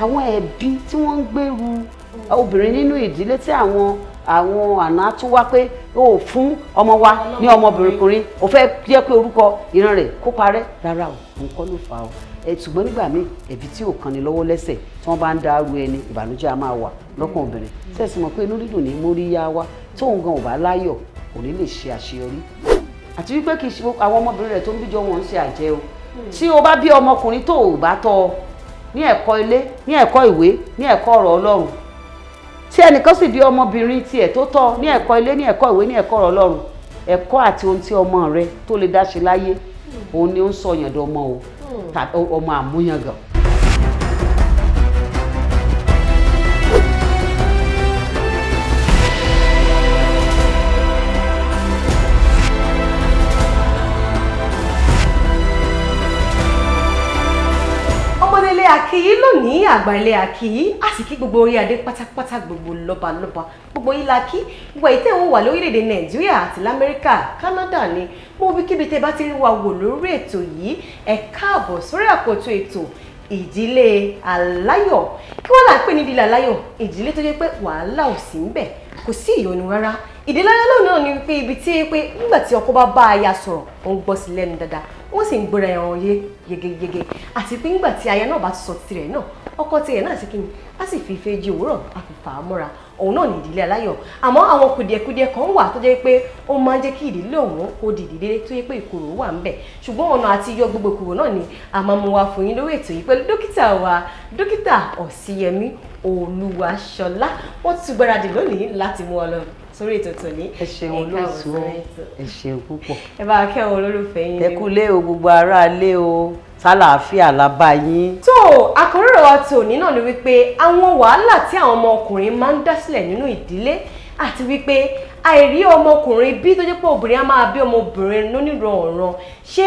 àwọn ẹbí tí wọ́n ń gbèrú obìnrin nínú ìdílé tí àwọn àná tó wá pé ó fún ọmọ wa ní ọmọbìnrin ó fẹ́ jẹ́ pé orúkọ ìran rẹ̀ kó parẹ́ rárá o òun kọ́ ló fà á o ṣùgbọ́n nígbà míì ẹ̀bí tí ò kan ni lọ́wọ́ lẹ́sẹ̀ tí wọ́n bá ń dá ru ẹni ìbànújẹ́ a máa wà lọ́kàn obìnrin sẹ́ẹ̀sì mọ̀ pé inú dídùn ní móríyá wa tóun gan ò bá láyọ̀ kò ní lè ṣe àṣeyọrí àti wípé kì í ṣe àwọn ọmọbìnrin rẹ̀ tó ń bíjọ wọn ń ṣe àjẹ́ o tí o bá bí ọmọkùnrin tó o bá tọ́ ní ẹ̀kọ́ ilé ní ẹ̀kọ́ ìwé ní ẹ̀kọ́ ọ̀rọ̀ Ọlọ́run tí ẹnìkan sì bí ọmọbìnrin tiẹ̀ tó tọ́ ní ẹ̀kọ́ ilé ní ẹ̀kọ́ ìwé ní ẹ̀kọ́ ọ̀rọ̀ Ọlọ́run ẹ̀kọ́ àti ohun tí ọmọ rẹ tó lè dá ṣe láyé òun ni ó ń sọ yàn dán ọmọ o tàbí ọmọ àmúyangàn. Àkìí lónìí àgbà ilé àkìí a sì kí gbogbo orí adé pátápátá gbogbo lọ́balọ́ba gbogbo yín la kí gbogbo èyí tẹ́ ń wà lórílẹ̀‐èdè Nàìjíríà àti l'Amẹ́ríkà Canada ni mo bí kíbi tẹ́ bá ti rí wa wò lórí ètò yìí ẹ káàbọ̀ sórí àkótó ètò ìdílé aláyọ̀ kí wọ́n là ń pè ní ìdílé aláyọ̀ ìdílé tó jẹ́ pé wàhálà ò sí ń bẹ̀ kò sí ìyọnu rárá ìdílé aláyọ̀ náà ni pé ibi tí pé nígbà tí ọkọ bá bá aya sọ̀rọ̀ ó ń gbọ́ sí lẹ́nu dáadáa wọ́n sì ń gbọ́ra ẹ̀hàn yegeyege àti pé nígbà tí aya náà bá sọ tirẹ̀ náà ọkọ tirẹ̀ náà sì kí ni a sì fi ìfẹ́ jí òwúrọ̀ a fi fà á mọ́ra òun náà ní ìdílé aláyọ̀ àmọ́ àwọn kùdìẹ̀kudiẹ kan wà tó jẹ́ pé ó máa ń jẹ́ kí ìdílé òun kó di ìdílé tó yẹ pé ìkorò wà ń bẹ̀ ṣùgbọ́n ọ̀nà àti yọ gbogbo ìkorò náà ni a máa mú wa fún yín lórí ètò yìí pẹ̀lú dókítà wa dókítà Osiyemi Olúwaṣọlá wọ́n ti gbáradì lónìí láti mú ọ lọ sórí ètò tòní. ẹ ṣeun olóòtú ẹ ṣeun púpọ̀. ẹ bá kẹ́wọn olólùfẹ́ yín. ẹ kú lé o gbogbo ará lé o sálàáfíà lábá yín. tó àkòrí ọ̀rọ̀ wa tòní náà ni wípé àwọn wàhálà tí àwọn ọmọkùnrin máa ń dá sílẹ̀ nínú ìdílé àti wípé àìrí ọmọkùnrin bí tó jẹ́ pé obìnrin á máa bí ọmọbìnrin lónìrànràn ṣé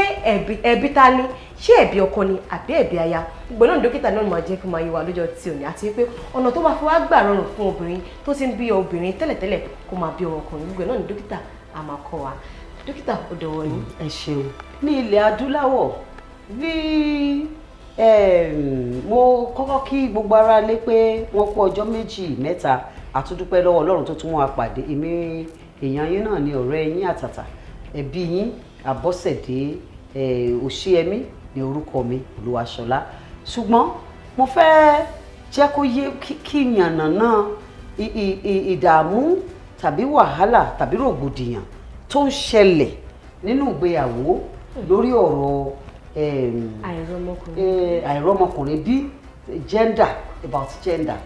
ẹ̀bí ta ni ṣé ẹ̀bí ọkọ ni àbí ẹ̀bí aya gbogbo náà dókítà náà máa jẹ́ kí n máa yí wa lọ́jọ́ tí ò ní àti wípé ọ̀nà tó bá fi wá gbà rọrùn fún obìnrin tó ti ń bí obìnrin tẹ́lẹ̀tẹ́lẹ̀ kó máa bí ọmọkùnrin gbogbo náà ni dókítà a máa kọ́ wa dókítà ó dọ̀wọ́ yín. ẹ ṣeun ní ilẹ̀ adúláwọ̀ bí mo kọ́kọ́ kí gbogbo ará lé pé wọ́n kú ọjọ́ méjì mẹ́ta àtúndúpẹ́ lọ́wọ́ Ọlọ́run tó tún mú wa pàdé èmi èèyàn yín náà ni ọ̀rẹ́ yín àtàtà ẹbí yín Àbọ́sẹ̀dé Òṣìẹmí ní orúkọ mi Olúwaṣọlá ṣùgbọ́n mo fẹ́ jẹ́ kó yé kí yànnàná ìdààmú tàbí wàhálà tàbí rògbòdìyàn tó ń ṣẹlẹ̀ nínú ìgbéyàwó lórí ọ̀rọ̀ àìrọ́mọkùnrin bí gender about gender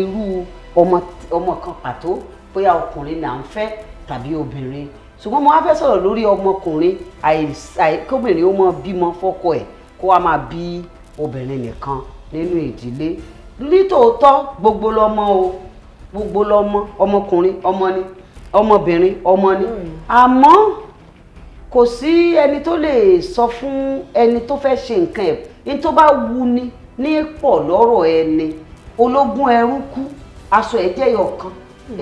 irú ọmọ kan pàtó bóyá ọkùnrin là ń fẹ́ tàbí obìnrin ṣùgbọ́n mo wá fẹ́ sọ̀rọ̀ lórí ọmọkùnrin kóbìnrin ó mọ bímọ fọ́kọ ẹ̀ kó wá máa bí obìnrin nìkan nínú ìdílé nítòótọ́ gbogbo lọ́mọ o gbogbo lọ́mọ ọmọkùnrin ọmọ ni ọmọbìnrin ọmọ ni àmọ́ kò sí ẹni tó lè sọ fún ẹni tó fẹ́ ṣe nǹkan ẹ̀ ní tó bá wù ni ní pọ̀ lọ́rọ̀ ẹni ológun ẹrú kú aṣọ ẹ̀jẹ̀ ọ̀kan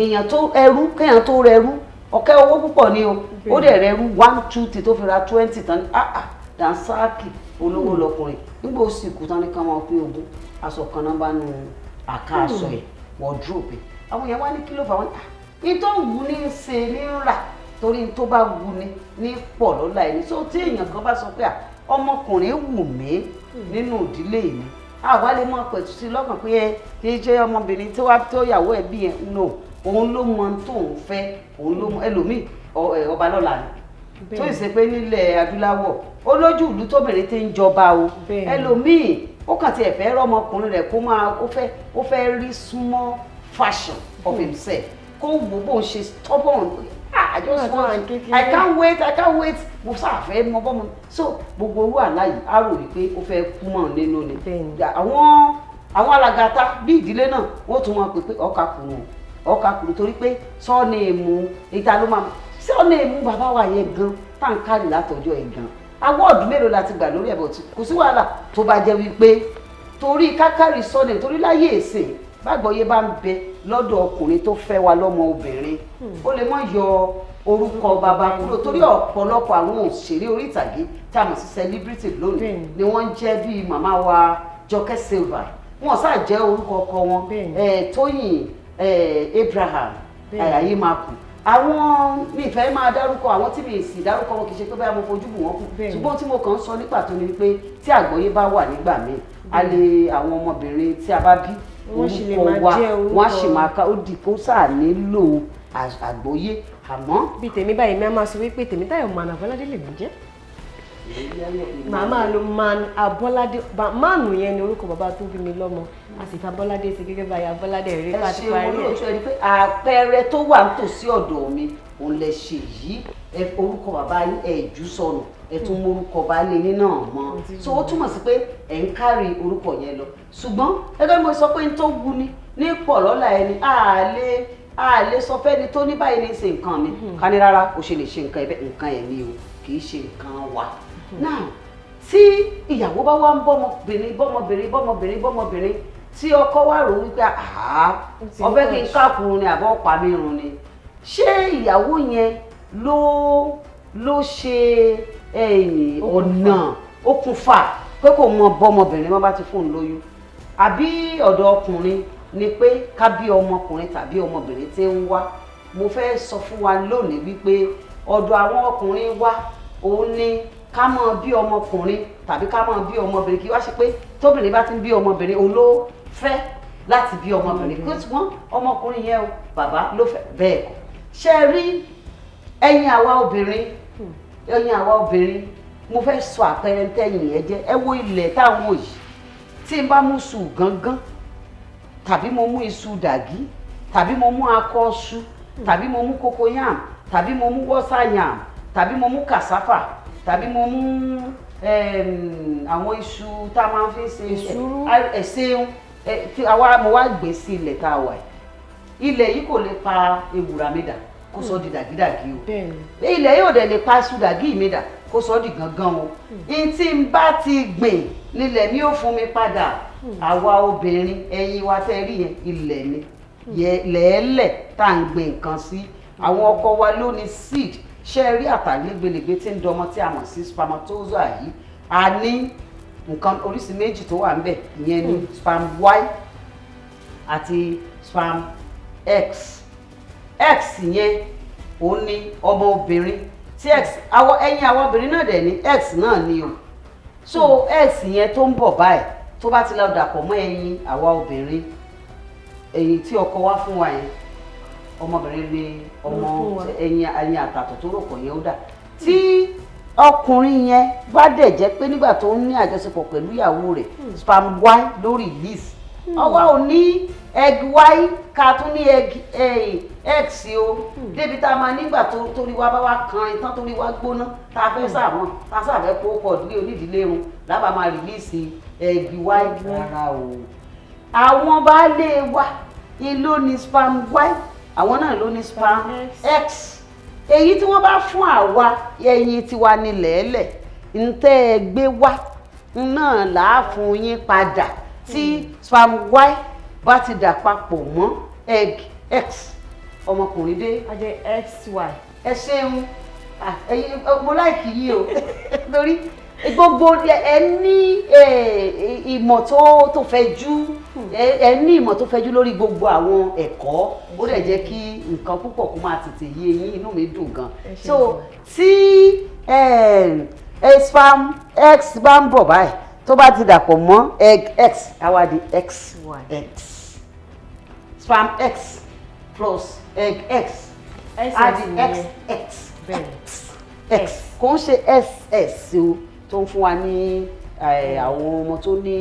èèyàn tó ẹrú kéèyàn tó rẹrú ọ̀kẹ́ owó púpọ̀ ni o ó dẹ̀ rẹrú 1 2 tó fi ra 20 tán ní dansáàkì olówó lọkùnrin nígbà ó sì kú tán ní ká máa pín ogún aṣọ kan náà bá nu àká aṣọ ẹ̀ wọ́dúrópì àwọn èèyàn wá ní kí ló fà wọ́n ní tó wù ní ṣe ní rà torí tó bá wù ní pọ̀ lọ́la ẹni tó tí èèyàn kan bá sọ pé ọmọkùnrin wù mí nínú ìdílé mi àwa lè mọ pẹ̀tù sí lọ́kàn pé kì í ṣe ọmọbìnrin tó wá tó yàwó ẹ̀ bí yẹn no òun ló mọ tóun fẹ́ òun ló mọ ẹlòmíì ọba lọ́la ni tó ìṣe pé nílẹ̀ adúláwọ̀ ó lójú ìlú tóbìnrin ti ń jọba o ẹlòmíì ó kàn tiẹ̀ fẹ́ rọ́mọkùnrin rẹ̀ kó máa ó fẹ́ rí small fashion of himself kó wò bó ṣe stubborn I just want I can't wait mo sáfẹ́ mọ bọ́mọ so gbogbo owó àláyé á rò wípé ó fẹ́ kú mọ́ nínú ni àwọn alàgàtà bí ìdílé náà wọ́n tún wọn pè pé ọkà kùnú torí pé sọ́ọ̀nì èmú ìta ló máa sọ́ọ̀nì èmú bàbá wa yẹn gan tá n kárì látọjọ́ ẹ̀ gan awọ́ọ̀dù mélòó la ti gbà lórí ẹ̀bọ̀ tí kò sí wàhálà tó bá jẹ́ wípé torí kákàrí sọ́ọ̀nì torí láyé èsè bágbọ́yé bá ń bẹ lọ́dọ̀ ọkùnrin tó fẹ́ wa lọ́mọ obìnrin ó lè mọ́ yọ orúkọ bàbá kúrò torí ọ̀pọ̀lọpọ̀ àwọn òṣèré orí ìtàgé tá a mọ̀ sí celebrity lónìí ni wọ́n ń jẹ́ bíi màmá wa Jọkẹ́ Silva wọn sáà jẹ́ orúkọ ọkọ wọn Tóyìn Abraham Ayémakù àwọn mi ìfẹ́ máa dárúkọ àwọn tí mi sì dárúkọ wọn kì í ṣe pé báyà mo fojú bù wọ́n kù ṣùgbọ́n tí mo kàn ń sọ ní pàtó ni pé tí àgbọ́yé bá wà nígbà míì a lè àwọn ọmọbìnrin tí a bá bí orúkọ wa wọ́n á sì máa ká ó di kó sáà nílò àgbọ́yé àmọ́. bí tèmi báyìí mi á máa sọ wípé Tèmítáyọ̀ Man Abọ́ládé lè mí jẹ́ màá máa lo Man Abọ́ládé máànù yẹn ni orúkọ bàbá tó bí mi lọ́mọ a sì fa Abọ́ládé sí gẹ́gẹ́ báyìí Abọ́ládé rí pàtí parí ẹ̀. ẹ ṣe olóòtú ẹni pé àpẹẹrẹ tó wà nítòsí ọ̀dọ̀ mi òun lè ṣe yìí orúkọ bàbá yín ẹ̀jú sọnù ẹ tún mú orúkọ baálé yín náà mọ́ so ó túmọ̀ sí pé ẹ̀ ń kárí orúkọ yẹn lọ ṣùgbọ́n gẹ́gẹ́ bí mo sọ pé n tó wu ni ní pọ̀ lọ́la ẹni a lè sọ fẹ́ni tó ní báyìí ní ṣe nǹkan mi ká ní rárá o ṣe lè ṣe nǹkan ẹ̀ ní o kì í ṣe nǹkan wa. Now tí ìyàwó bá wá ń bọ́mọbìnrin tí ọkọ wá rò wípé ọbẹ̀ kí n káàkùn ni àbọ̀ pa mí run ni ṣé ìyàwó yẹn ló ṣe ọ̀nà okùnfà pé kò mọ bọ́mọbìnrin má bá ti fún un lóyún àbí ọ̀dọ̀ ọkùnrin ni pé ká bí ọmọkùnrin tàbí ọmọbìnrin tí ń wá mo fẹ́ sọ fún wa lónìí wípé ọ̀dọ̀ àwọn ọkùnrin wa òun ni ká mọ bí ọmọkùnrin tàbí ká mọ bí ọmọbìnrin kí wá ṣe pé tóbìnrin bá ti ń bí ọmọbìnrin òun ló fẹ́ láti bí ọmọbìnrin kí wọ́n ọmọkùnrin yẹn o bàbá ló fẹ́ bẹ́ẹ̀ kọ́ ṣe rí ẹ̀yin àwa obìnrin mo fẹ́ sọ àpẹẹrẹ tẹ́yìn ẹ jẹ́ ẹ wo ilẹ̀ táwọn yìí tí n bá mú iṣu gangan tàbí mo mú iṣu dàgí tàbí mo mú akọ iṣu tàbí mo mú cocoyam tàbí mo mú wọ́sàyàm tàbí mo mú kàsáfà tàbí mo mú àwọn iṣu tá a máa fi ṣe ẹ̀ṣẹ̀un tí mo wá gbé sí ilẹ̀ tá a wà ilẹ̀ yìí kò lè pa ewùrà mi dà kó sọ di dàgídàgí o ilẹ̀ yóò dẹ̀ lè pa iṣu dàgí mi dà kó sọ di gangan o n tí n bá ti gbìn nílẹ̀ mi ò fún mi padà àwa obìnrin ẹ̀yin wa tẹ́ rí yẹn ilẹ̀ ni lẹ́ẹ̀lẹ̀ tá à ń gbìn nǹkan sí àwọn ọkọ wa ló ní seed ṣe rí àtàlégbèlégbè tí ń dọmọ tí a mọ̀ sí spermatozoa yìí a ní nǹkan oríṣi méjì tó wà níbẹ̀ ìyẹn ni sperm Y àti sperm X yẹn òun ni ọmọ obìnrin tí ẹ̀yin àwọn obìnrin náà dẹ̀ ní X náà ni o so X yẹn tó ń bọ̀ báyìí tó bá ti lọ dàpọ̀ mọ́ ẹ̀yin àwa obìnrin ẹ̀yin tí ọkọ wá fún wa yẹn ọmọbìnrin ni ọmọ ẹ̀yin àtàtọ̀ tó rò pọ̀ yẹn ó dà tí ọkùnrin yẹn bá dẹ̀ jẹ́ pé nígbà tó ń ní àjọṣepọ̀ pẹ̀lú ìyàwó rẹ̀ sperm Y ló release ọwọ́ ò ní egg Y ká tún ní egg X o débi tá a máa nígbà torí wa bá wá kanrin tán torí wa gbóná tá a fẹ́ sàmọ́ tá a sàfẹ́ kó pọ̀ ìdílé onídìílé wọn lábàá máa release egg Y rárá o àwọn baálé wa ló ní sperm Y àwọn náà ló ní sperm X èyí tí wọ́n bá fún àwa ẹyin tiwa ní lẹ́ẹ̀lẹ̀ ntẹ́ ẹ gbé wá náà làá fún yín padà tí sperm Y bá ti dà papọ̀ mọ́ egg X ọmọkùnrin dé. a jẹ XY. ẹ ṣeun mo láìkì yìí o torí gbogbo ẹ ní ìmọ̀ tó fẹ̀jú ẹ ní ìmọ̀ tó fẹ̀jú lórí gbogbo àwọn ẹ̀kọ́ ó dẹ̀ jẹ́ kí nǹkan púpọ̀ kó máa tètè yé yín inú mi dùn gan so tí sperm X bá ń bọ̀ báyìí tó bá ti dàpọ̀ mọ́ egg X àwa di XX sperm X plus egg X á di XX kò ń ṣe SS o tó ń fún wa ní àwọn ọmọ tó ní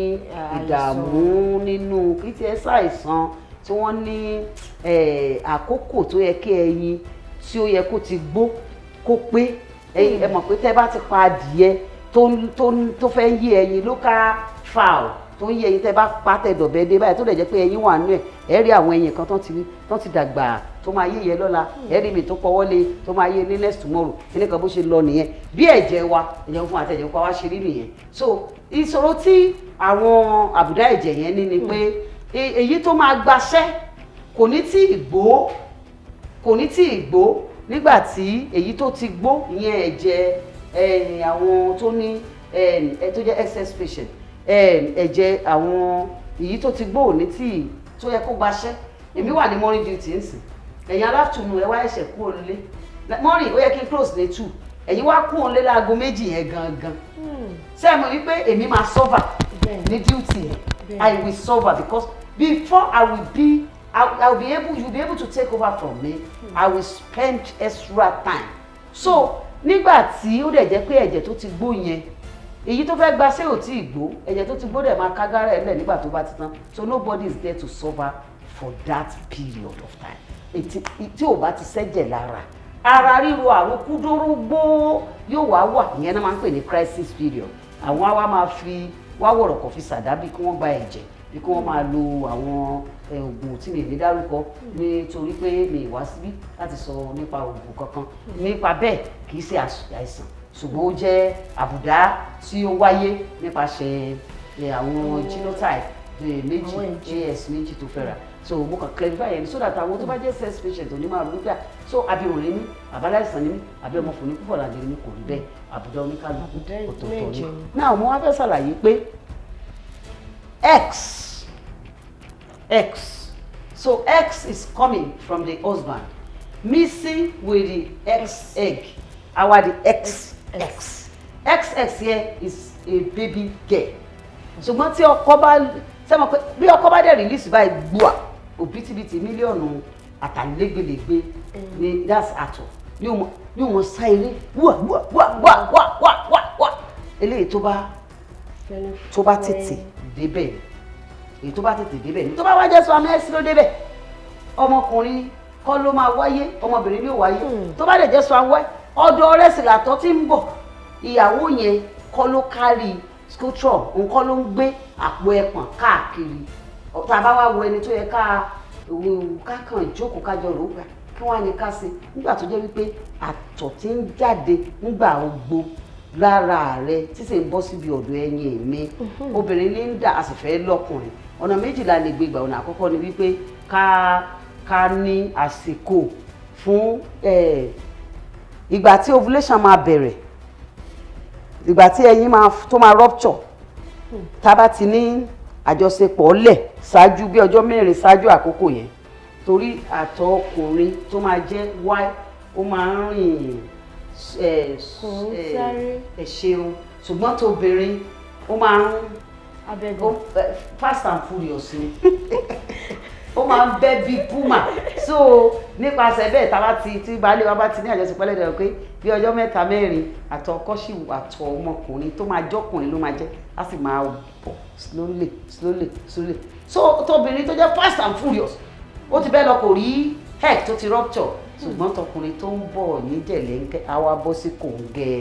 ìdààmú nínú kí tí ẹ ṣàìsàn tí wọ́n ní àkókò tó yẹ kí ẹyin tí ó yẹ kó ti gbó kó pé ẹ mọ̀ pé tẹ́ bá ti pa adìyẹ tó fẹ́ yé ẹyin local fowl tó ń yé ẹyin tẹ́ bá pa tẹ̀dọ̀bẹ́ dé báyìí tó lè jẹ́ pé ẹyin wà nú ẹ̀ rí àwọn ẹyin kan tó ti dàgbà tó máa yé yẹ lọ́la rí mi tó pọ̀wọ́lé tó máa yé ní next tomorrow kíní kan bó ṣe lọ nìyẹn bí ẹ̀jẹ̀ wa ẹ̀jẹ̀ fún àti ẹ̀jẹ̀ pa wá ṣe rí nìyẹn so ìṣòro tí àwọn àbùdá ẹ̀jẹ̀ yẹn ní ni pé èyí tó máa gbaṣẹ́ kò ní tí ì gbó nígbà tí èyí tó ti gbó ìyẹn ẹ̀jẹ̀ àwọn tó ní tó jẹ́ excess patient ẹ̀jẹ̀ àwọn èyí tó ti gbó òní tí tó yẹ kó gbaṣẹ́ èmi wà ní morning duty ń sìn ẹ̀yin aláàtúnú ẹ wá ẹ̀ṣẹ̀ kú òlé morning ó yẹ kí n close ní 2 ẹ̀yin wá kú òlé láago 2 yẹn gangan ṣé ẹ mọ̀ wípé èmi máa suffer ní duty yẹn I will suffer because before I will be you'll be able to take over from me. I will spend extra time. So nígbà tí ó dẹ̀ jẹ́ pé ẹ̀jẹ̀ tó ti gbó yẹn èyí tó fẹ́ gba ṣé ò tí ì gbó ẹ̀jẹ̀ tó ti gbó dẹ̀ máa kágára ẹ̀ lẹ̀ nígbà tó bá ti tán so nobody is there to suffer for that period of time. Tí ò bá ti ṣẹ́jẹ̀ lára ara ríro àròkú dórógbó yóò wá ìyẹn náà máa ń pè ní crisis period. Àwọn á wá máa fi wá wọ̀rọ̀kọ̀ fi ṣàdábì kí wọ́n gba ẹ̀jẹ̀ bí kí wọ́n máa lo àwọn oògùn tí mi lè dárúkọ nítorí pé mi wá síbí láti sọ nípa oògùn kankan nípa bẹ́ẹ̀ kì í ṣe àìsàn ṣùgbọ́n ó jẹ́ àbùdá tí ó wáyé nípasẹ̀ àwọn genotype méjì AS méjì tó fẹ́ra so mo kàn clarify yẹn so that àwọn tó bá jẹ́ sex patient ò ní máa ronú pé so abirùn ni mí àbáláìsàn ni mí àbí ọmọkùnrin púpọ̀ làdé ni mí kò rí bẹ́ẹ̀ àbùdá oníkálukú ọ̀tọ̀ọ̀tọ̀ ni. náà mo wá fẹ́ ṣàlàyé pé X. So X is coming from the husband, mixing with the X egg. The XX. XX here is a baby girl. Ṣùgbọ́n tí ọkọ bá sẹ́mọ̀ pé bí ọkọ bá dẹ̀ release báyìí gbùà òbítíbitì mílíọ̀nù àtàlégbèlégbé ni that's àtọ̀ ní òun sá eré wà eléyìí tó bá tètè débẹ̀ èyí tó bá tètè débẹ̀ ní tó bá wá jẹ́ sọ amẹ́sí ló débẹ̀ ọmọkùnrin kọ́ ló máa wáyé ọmọbìnrin ló wáyé tó bá dẹ̀ jẹ́ sọ awẹ́ ọ̀dọ̀ rẹ̀ sì làtọ̀ tí ń bọ̀ ìyàwó yẹn kọ́ ló kárí sculpture nǹkan ló ń gbé àpò ẹ̀pọ̀n káàkiri ọ̀tá bá wá wo ẹni tó yẹ ká kàn jókòó kájọ rò ó gbà kí wọ́n á ní ká sí nígbà tó jẹ́ wípé àtọ̀ tí ń jáde nígbà ogbó lára rẹ tí sì ń bọ́ síbi ọ̀dọ̀ ẹyin mi obìnrin ní ń dà a sì fẹ́ lọ́kùnrin ọ̀nà méjìlá lè gbé gbà ọ̀nà àkọ́kọ́ ni wípé ká ní àsìkò fún ìgbà tí ovulation máa bẹ̀rẹ̀ ìgbà tí ẹyin tó máa rupture tá a bá ti ní àjọṣepọ̀ lẹ̀ ṣáájú bí ọjọ́ 4 ṣáájú àkókò yẹn torí àtọ̀ ọkùnrin tó máa jẹ́ y ó máa ń rìn ṣeun ṣùgbọ́n tóbìnrin ó máa ń fast and furious ni ó máa ń bẹ́ bí puma so nípasẹ̀ bẹ́ẹ̀ tá a bá tí baálé wa bá ti ní àjọṣepọ̀ lẹ́dẹ̀ẹ́ pé bí ọjọ́ 3 4 àtọ̀ ọkọ sì àtọ̀ ọmọkùnrin tó máa jọ́kùnrin ló máa jẹ́ á sì máa bọ̀ slowly so tóbìnrin tó jẹ́ fast and furious ó ti bẹ́ẹ̀ lọ kò rí egg tó ti rupture ṣùgbọ́n tọkùnrin tó ń bọ̀ ní jẹ̀lẹ́ńkẹ́ á wá bọ́ sí kòǹgẹ́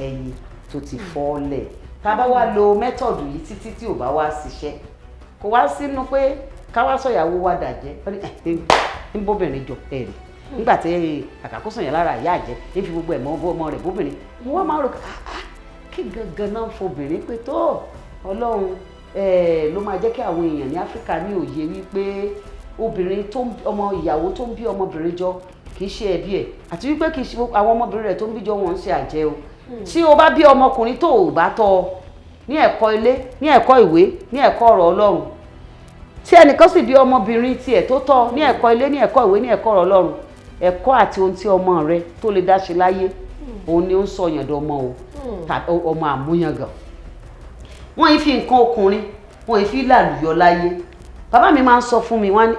ẹyin tó ti fọ́lẹ̀ tá a bá wá lo method yìí títí tí ò bá wá ṣiṣẹ́ kò wá sínú pé ká wá sọ̀yàwó wa dàjẹ́ ń bóbìnrin jọ ẹ̀rì nígbà tí àkàkọ́sọ̀ yẹn lára ìyá àjẹ́ ń fi gbogbo ẹ̀mọ́ ọmọ rẹ̀ bóbìnrin wọ́n máa rò kí gangan náà fobìnrin pé tó ọlọ́run ló máa jẹ́ kí àwọn èèyàn ní áfíríkà ní òye wípé obìnrin ọmọ ìyàwó tó ń bí ọmọbìnrin jọ kì í ṣe ẹbí ẹ̀ àti wípé kì í ṣe àwọn ọmọbìnrin rẹ̀ tó ń bí jọ wọn ń ṣe àjẹ́ o tí o bá bí ọmọkùnrin tó o bá tọ́ ní ẹ̀kọ́ ilé ní ẹ̀kọ́ ìwé ní ẹ̀kọ́ ọ̀rọ̀ ọlọ́run tí ẹnìkan sì bí ọmọbìnrin tiẹ̀ tó tọ́ ní ẹ̀kọ́ ilé ní ẹ̀kọ́ ìwé ní ẹ̀kọ́ ọ̀rọ̀ ọlọ́run ẹ̀kọ́ àti ohun tí ọmọ rẹ tó lè dá ṣe láyé òun ni ó ń sọ yàn dọmọ o tàbí ọmọ àmúyangàn wọ́n yìí fi nǹkan ọkùnrin wọ́n yìí fi làlùyọ láyé bàbá mi máa ń sọ fún mi wọ́n ní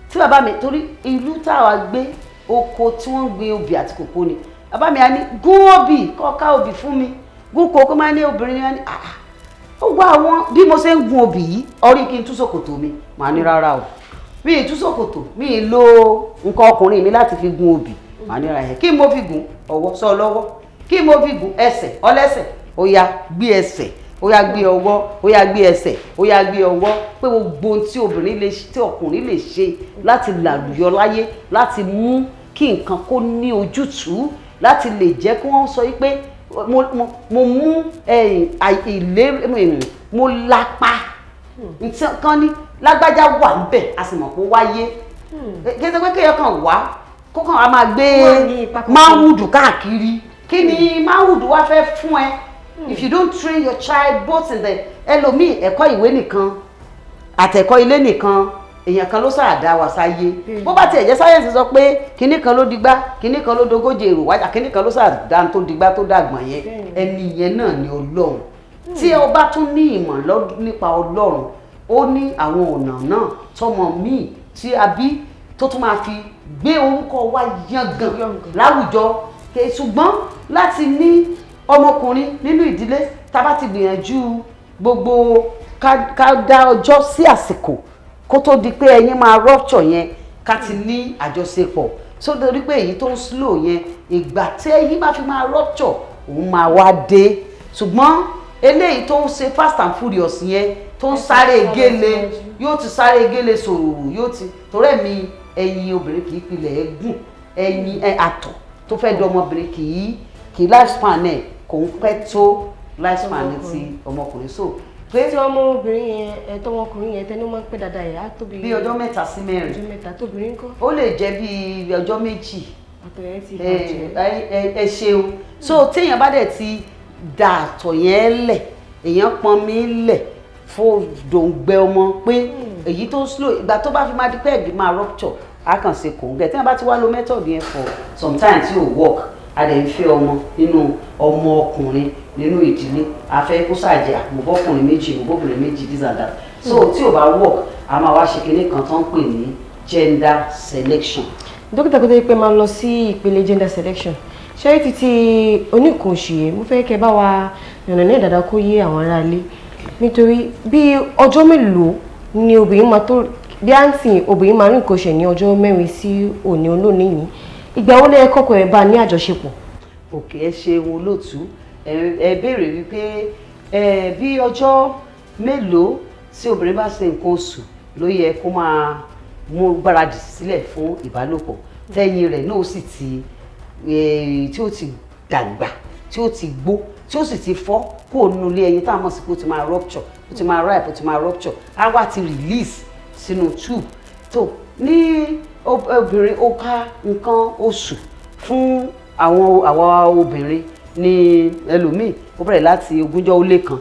tí bàbá mi torí ìlú táwa gbé oko tí wọ́n gbé obì àti kòkó ni bàbá mi á ní gún obì kọ́ka obì fún mi gún kòkó máa ní obìnrin ni wọ́n ní ó wá àwọn bí mo ṣe ń gun obì yìí orí kí n tú ṣòkòtò mi màá ní rárá o mi ì tú ṣòkòtò mi ì lo nǹkan ọkùnrin mi láti fi gun obì màá ní rárá kí mo fi gun ọwọ́ sọ lọ́wọ́ kí mo fi gun ẹsẹ̀ ọlẹ́sẹ̀ ó yá gbé ẹsẹ̀ ó yá gbé ọwọ́ ó yá gbé ẹsẹ̀ ó yá gbé ọwọ́ pé gbogbo ohun tí obìnrin lè ṣe tí ọkùnrin lè ṣe láti làlùyọ láyé láti mú kí nǹkan kó ní ojútùú láti lè jẹ́ kí wọ́n sọ pé mo mú ìlérí mo lápá nǹkan ní lágbájá wà ń bẹ̀ a sì mọ̀ pé ó wáyé kí ẹ sọ pé kéèyàn kan wá kó kàn á máa gbé máwùdù káàkiri kí ni máwùdù wá fẹ́ fún ẹ if you don't train your child both in the ẹlòmíì ẹ̀kọ́ ìwé nìkan àtẹ̀kọ́ ilé nìkan èèyàn kan ló sáàdá wa sáyé bó bá tiẹ̀ jẹ́ sáyẹ́ǹsì sọ pé kinní kan ló digbá kinní kan ló dogójì èrò wájà kinní kan ló sáàdá tó digbá tó dàgbọ̀n yẹn ẹni yẹn náà ni Ọlọ́run tí o bá tún ní ìmọ̀ nípa Ọlọ́run ó ní àwọn ọ̀nà náà tọmọ míì tí a bí tó tún máa fi gbé orúkọ wa yangàn láwùjọ ṣùgbọ́n láti ní ọmọkùnrin nínú ìdílé tá a bá ti gbìyànjú gbogbo ká dá ọjọ́ sí àsìkò kó tó di pé ẹyin máa rupture yẹn ká ti ní àjọṣepọ̀ so torí pé èyí tó ń slow yẹn ìgbà tí ẹyin máa fi máa rupture òun máa wá dé ṣùgbọ́n eléyìí tó ń ṣe fast and furious yẹn tó ń sáré gélé yóò ti sáré gélé sòrò yóò ti torí ẹ̀mí ẹyin obìnrin kì í pilẹ̀ ẹ̀gùn ẹyin àtọ̀ tó fẹ́ di ọmọbìnrin kì í lifespan ẹ̀ kò ń pẹ́ tó lifespan ti ọmọkùnrin so pé tí ọmọbìnrin yẹn tọmọkùnrin yẹn tẹnu máa ń pẹ́ dáadáa yẹn á tóbi bí ọjọ́ 3 sí 4 ọjọ́ 3 tóbìnrin ńkọ́ ó lè jẹ́ bí ọjọ́ 2 àtọ̀ yẹn ti bàjẹ́ ẹ ṣeun so téèyàn bá dẹ̀ ti dà àtọ̀ yẹn lẹ̀ èèyàn pọn mi lẹ̀ fún dòǹgbẹ ọmọ pé èyí tó slow ìgbà tó bá fi máa di pé ẹ̀gbìn máa rupture á kàn ṣe kò ń gẹ̀ téèyàn bá ti wá lo method yẹn for sometimes tí ò work a dẹ̀ ń fẹ́ ọmọ nínú ọmọ ọkùnrin nínú ìdílé a fẹ́ kó ṣàjẹ́ àmọ́bọ́kùnrin méjì àmọ́bọ́kùnrin méjì this and that so tí ò bá work a máa wá ṣe kinní kan tó ń pè ní gender selection. dókítà kó tó yẹ pé máa lọ sí ìpele gender selection ṣé títí oníkan oṣù yẹn mo fẹ́ kẹ́ bá wa yànnà ní ìdàdà kó yé àwọn aráalé nítorí bí ọjọ́ mélòó ni obìnrin máa tó bí àǹtí obìnrin máa rí nǹkan oṣù ní ọjọ́ 4 sí òní olónìí yìí ìgbà wo lẹ kọ́kọ́ ẹ bá ní àjọṣepọ̀. òkè ẹ ṣeun olóòtú ẹ béèrè wípé bí ọjọ́ mélòó tí obìnrin bá ṣe nǹkan oṣù ló yẹ kó máa mú gbáradì sílẹ̀ fún ìbálòpọ̀ tẹ́yìn rẹ̀ náà sì ti tí ó ti dàgbà tí ó ti gbó tí ó sì ti fọ́ kó nínú ilé ẹyin tá a mọ̀ sí pé ó ti máa rupture ó ti máa ripe ó ti máa rupture á wá ti release sínú tube tó ní obìnrin ó ká nǹkan oṣù fún àwa obìnrin ní ẹlòmíì ó bẹ̀rẹ̀ láti 21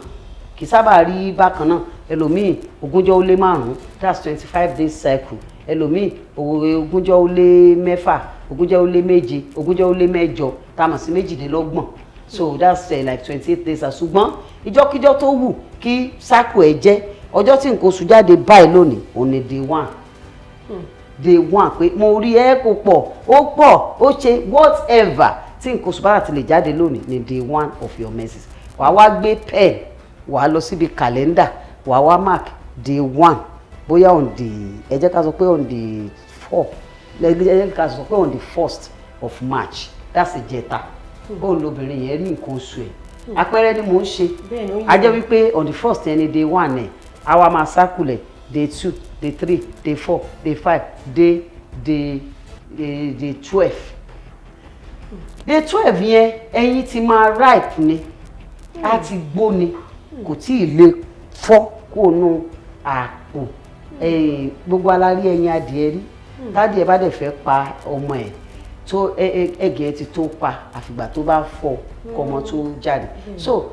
kì í sábà rí bákan náà ẹlòmíì 21 that's 25 days cycle ẹlòmíì 21 7 21 tá a mọ̀ sí 28 so that's like 28 days ṣùgbọ́n ìjọ́kíjọ́ tó wù kí cycle ẹ̀ jẹ́ ọjọ́ tí nǹkan oṣù jáde báyìí lónìí òun ni day one pé mo rí ẹ kò pọ̀ ó ṣe whatever tí nǹkan oṣù bá ti lè jáde lónìí ni day 1 of your menses wà á wá gbé pen wà á lọ síbi kàlẹ́ndà wà á wá mark day 1 bóyá on the ẹ jẹ́ ká sọ pé on the 4 ẹ jẹ́ ká sọ pé on the 1st of March that's ìjẹta bóun lobìnrin yẹn ní nǹkan oṣù ẹ̀ àpẹẹrẹ ni mò ń ṣe a jẹ́ wípé on the 1st ẹni day 1 ẹ̀ àwa máa sákùlẹ̀ day 2 day 3 day 4 day 5 day 12 day 12 yẹn ẹyin ti máa ripe ni á ti gbó ni kò tí ì lè fọ́ kó nu àpò gbogbo alárí ẹyin adìẹ rí tádìẹ bá dẹ̀ fẹ́ pa ọmọ ẹ̀ tó ẹ̀gẹ̀ ti tó pa àfìgbà tó bá fọ́ kọ́mọ tó jáde so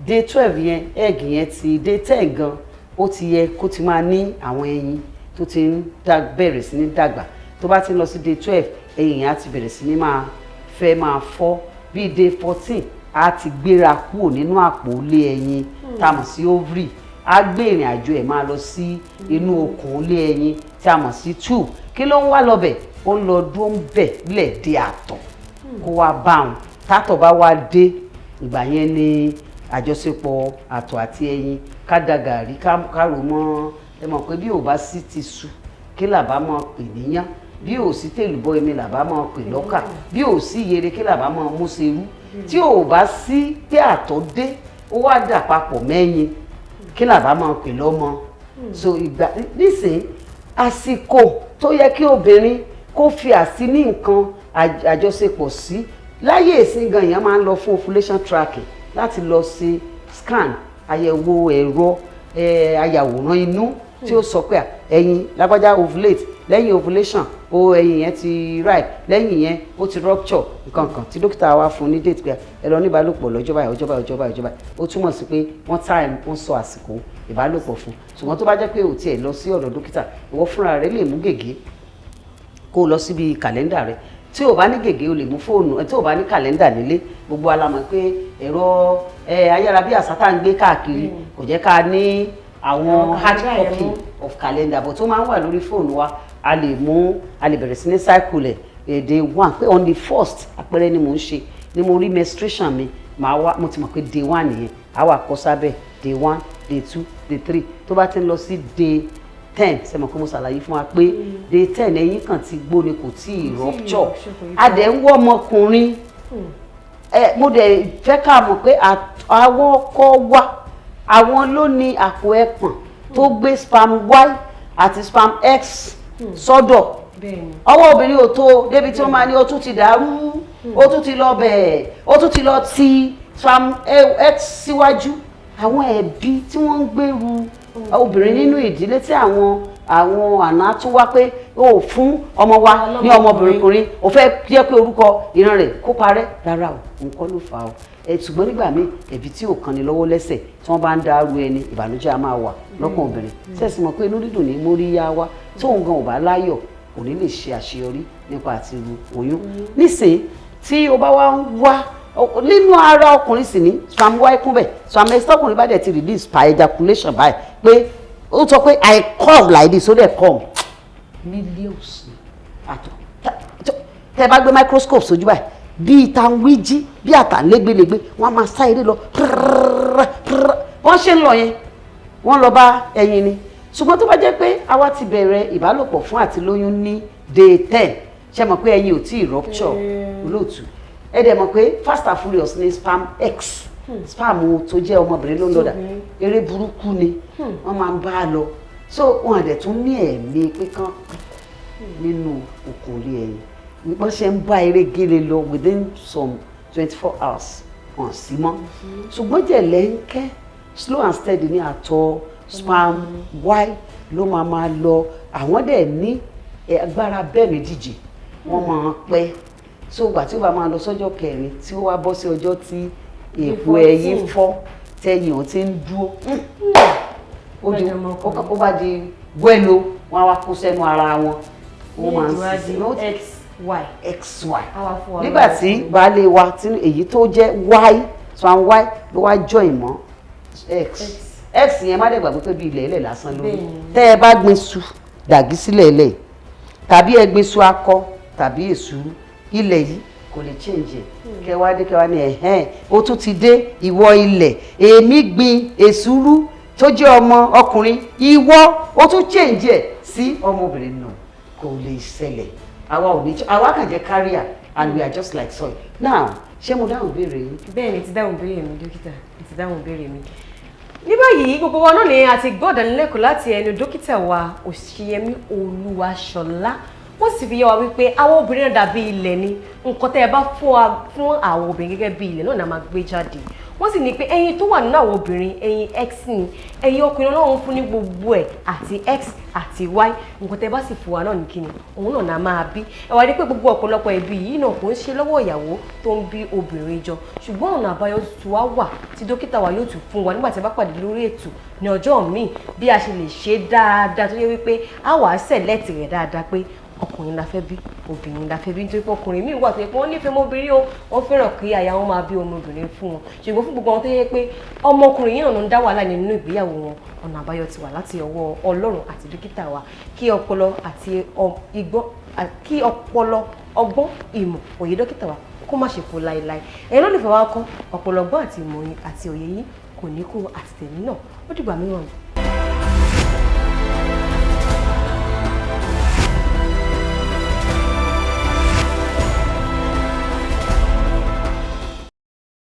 day 12 yẹn ẹ̀gì yẹn ti day 10 gan ó ti yẹ kó ti máa ní àwọn ẹyin tó ti ń bẹ̀rẹ̀ sí ní dàgbà tó bá ti lọ sí day 12 ẹyin yẹn á ti bẹ̀rẹ̀ sí ní máa fọ́ bíi day 14 á ti gbéra kúrò nínú àpò ilé ẹyin tá a mọ̀ sí ovary á gbé ìrìn àjò ẹ̀ máa lọ sí inú okùn ilé ẹyin tí a mọ̀ sí tube kí ló ń wá lọ́bẹ̀ ó ń lọ dúró ń bẹ̀ lẹ̀ dé àtọ̀ kó wá bá wọn tátọ̀ bá wá dé ìgbà yẹn ni àjọṣepọ̀ àtọ̀ àti ẹyin ká da gàrí ká rò mọ́ ẹ mọ̀ pé bí ò bá sí ti su kí làbá mọ̀ pè níyàn bí ò sí tèlùbọ́ èmi làbá mọ̀ pè lọ́kà bí ò sí yere kí làbá mọ̀ mú serú tí ò bá sí pé àtọ̀ dé ó wá dà papọ̀ mẹ́yin kí làbá mọ̀ pè lọ́mọ so ìgbà nísìnyí àsìkò tó yẹ kí obìnrin kó fi àsí ní nǹkan àjọṣepọ̀ sí láyé ìsìn gan èèyàn máa ń lọ fún ovulation tracking láti lọ sí scan àyẹ̀wò ẹ̀rọ ayàwòrán inú tí ó sọ pé ẹ̀yin lágbájá ovulate lẹ́yìn ovulation ẹyin yẹn ti ripe, lẹ́yìn yẹn ó ti rupture nǹkan kan tí dókítà wa fún ní date pé ẹ lọ ní ìbálòpọ̀ lọ́jọ́ báyìí ọjọ́ báyìí ọjọ́ báyìí ọjọ́ báyìí ó túmọ̀ sí pé wọ́n sọ àsìkò ìbálòpọ̀ fún. ṣùgbọ́n tó bá jẹ́ pé ò tiẹ̀ lọ sí ọ̀dọ̀ dókítà ìwọ fúnra rẹ lè mú gègé kó o lọ síbi kàlẹ́ndà rẹ. tí o bá ní gègé o lè mú fóònù, tí o bá ní kàlẹ́ndà nílé, gbogbo wa la mọ̀ pé ẹ̀rọ ayárabíàṣá tá à ń gbé káàkiri kò jẹ́ ká ní àwọn hard copy of calendar, but ó máa ń wà lórí fóònù wa. a lè bẹ̀rẹ̀ sí ní cycle day 1 pé on the 1st àpẹẹrẹ ni mò ń ṣe ni mo rí menstruation mi mo ti mọ̀ pé day 1 nìyẹn á wà kọ́ sábẹ́ day 1 day 2 day 3 tó bá ti ń lọ sí day 10 ṣe mọ̀ pé mo ṣàlàyé fún wa pé day 10 ẹ̀yìn kan ti gbó ni kò tí ì rupture. a dẹ̀ ń wọ́ ọmọkùnrin mo dẹ̀ fẹ́ ká mọ̀ pé àwọn ọkọ wa àwọn ló ní àpò ẹpọ̀n tó gbé sperm Y àti sperm X sọ́dọ̀. ọwọ́ obìnrin ò tó débi tí wọ́n máa ní ó tún ti dàrú ó tún ti lọ bẹ̀ẹ̀ ó tún ti lọ ti sperm X síwájú. àwọn ẹbí tí wọ́n ń gbèrú obìnrin nínú ìdílé tí àwọn àná tún wá pé ó fún ọmọ wa ní ọmọbìnrin ó fẹ́ jẹ́ pé orúkọ ìran rẹ̀ kó parẹ́ rárá o nǹkan ló fà á o. ṣùgbọ́n nígbà míì ẹ̀bí tí ò kan ni lọ́wọ́ lẹ́sẹ̀ tí wọ́n bá ń dárú ẹni ìbànújẹ́ a máa wà lọ́kàn obìnrin. sẹ́ẹ̀sì mọ̀ pé inú dídùn ní móríyá wa tóun gan ò bá láyọ̀ kò ní lè ṣe àṣeyọrí nípa àti ru oyún. nísìnyí tí o bá wá ń wá nínú ara ọkùnrin sì ní sperm Y kún bẹ̀ sperm X tọkùnrin bá dẹ̀ ti release per ejaculation báyìí pé ó sọ pé I come like this ó dẹ̀ come millions àtọ̀ tẹ́ bá gbé microscope sójú báyìí bí ìtàn wíjí bí àtàn lẹ́gbẹ̀lẹ́gbẹ̀ wọ́n máa sá eré lọ wọ́n ṣe ń lọ yẹn wọ́n lọ bá ẹyin ni. ṣùgbọ́n tó bá jẹ́ pé àwa ti bẹ̀rẹ̀ ìbálòpọ̀ fún àti lóyún ní day 10 ṣe mọ̀ pé ẹyin ò tí ì rupture olóòtú ẹ dẹ̀ mọ̀ pé fast and furious ní sperm X sperm tó jẹ́ ọmọbìnrin ló ń lọ́dà eré burúkú ni wọ́n máa ń bá a lọ so wọn àdẹ̀ tún ní ẹ̀mí pé kán nínú okòólé ẹyin wọ́n ṣe ń bá eré gélé lọ within some 24 hours wọ́n sì mọ́. ṣùgbọ́n jẹ̀lẹ́ ń kẹ́ slow and steady ní àtọ̀ sperm Y ló máa lọ. àwọn dẹ̀ ní agbára bẹ́ẹ̀ méjìjì wọ́n máa pẹ́ so ìgbà tí ó bá máa lọ sọ́jọ́ kẹrin tí ó wá bọ́ sí ọjọ́ tí èpo ẹyin fọ́ tẹ̀yìn ọ̀ ti ń dúró ó bá di gbẹ́lo wọn á wá kó sẹ́nu ara wọn. wọ́n máa ń sí XY nígbà tí baálé wa tí èyí tó jẹ́ Y sperm Y ló wá join mọ́ X yẹn má dẹ̀ gbàgbé pé bí ilẹ̀ ilẹ̀ lásán lórí. tẹ́ ẹ bá gbin iṣu dàgí sílẹ̀ ilẹ̀ tàbí ẹ gbin iṣu akọ tàbí èsúrú ilẹ̀ yìí kò lè change ẹ̀ kẹwàá ní ẹ̀hẹ́n ó tún ti dé ìwọ ilẹ̀ èmi gbin èsúrú tó jẹ́ ọmọ ọkùnrin ìwọ ó tún change ẹ̀ sí ọmọbìnrin náà kò lè ṣẹlẹ̀. àwa kàn jẹ́ carrier and we are just like soil. now ṣé mo dáhùn béèrè yín. bẹ́ẹ̀ ni ti dáhùn béèrè mi dókítà ti dáhùn béèrè mi. ní báyìí gbogbo wa náà ni a ti gbọ́ ìdánilẹ́kọ̀ọ́ láti ẹnu dókítà wa Osiyemi Olúwaṣọlá. wọ́n sì fi yé wa wípé àwọn obìnrin náà dàbí ilẹ̀ ni nǹkan tẹ́ ẹ bá fún àwọn obìnrin gẹ́gẹ́ bí ilẹ̀ náà náà máa gbé jáde. wọ́n sì ní pé ẹyin tó wà nínú àwọn obìnrin ẹyin X ni ẹyin ọkùnrin Ọlọ́run fún ní gbogbo ẹ̀ àti X àti Y nǹkan tẹ́ bá sì fún wa náà ní kíni òun náà náà máa bí. ẹ wá rí pé gbogbo ọ̀pọ̀lọpọ̀ ẹbí yìí náà kò ń ṣe lọ́wọ́ ìyàwó tó ń bí obìnrin jọ ṣùgbọ́n ọ̀nà àbáyọ tó wá wà tí dókítà wa yóò tún fún wa nígbà tí a bá pàdé lórí ètò ní ọjọ́ míì bí a ṣe lè ṣe dáadáa tó yẹ wípé a wà á sẹ̀lẹ́tì rẹ̀ dáadáa pé ọkùnrin la fẹ́ bí obìnrin la fẹ́ bí nítorí pé ọkùnrin míì wà tó yẹ pé wọ́n nífẹ̀ẹ́ ọmọbìnrin o wọ́n fẹ́ràn kí aya wọn máa bí ọmọbìnrin fún wọn ṣùgbọ́n fún gbogbo wọn tó yẹ pé ọmọkùnrin yìí náà ń dá wàhálà nínú ìgbéyàwó wọn ọ̀nà àbáyọ ti wà láti ọwọ́ Ọlọ́run àti dókítà wa kí ọpọlọ ọgbọ́n ìmọ̀ òye dókítà wa kó má ṣe fò láéláé ẹ̀yin ló lè fẹ́ wá kọ́ ọpọlọ ọgbọ́n àti ìmọ̀ àti òye yìí kò ní kó àtìtẹ̀mí náà ó dìgbà mìíràn.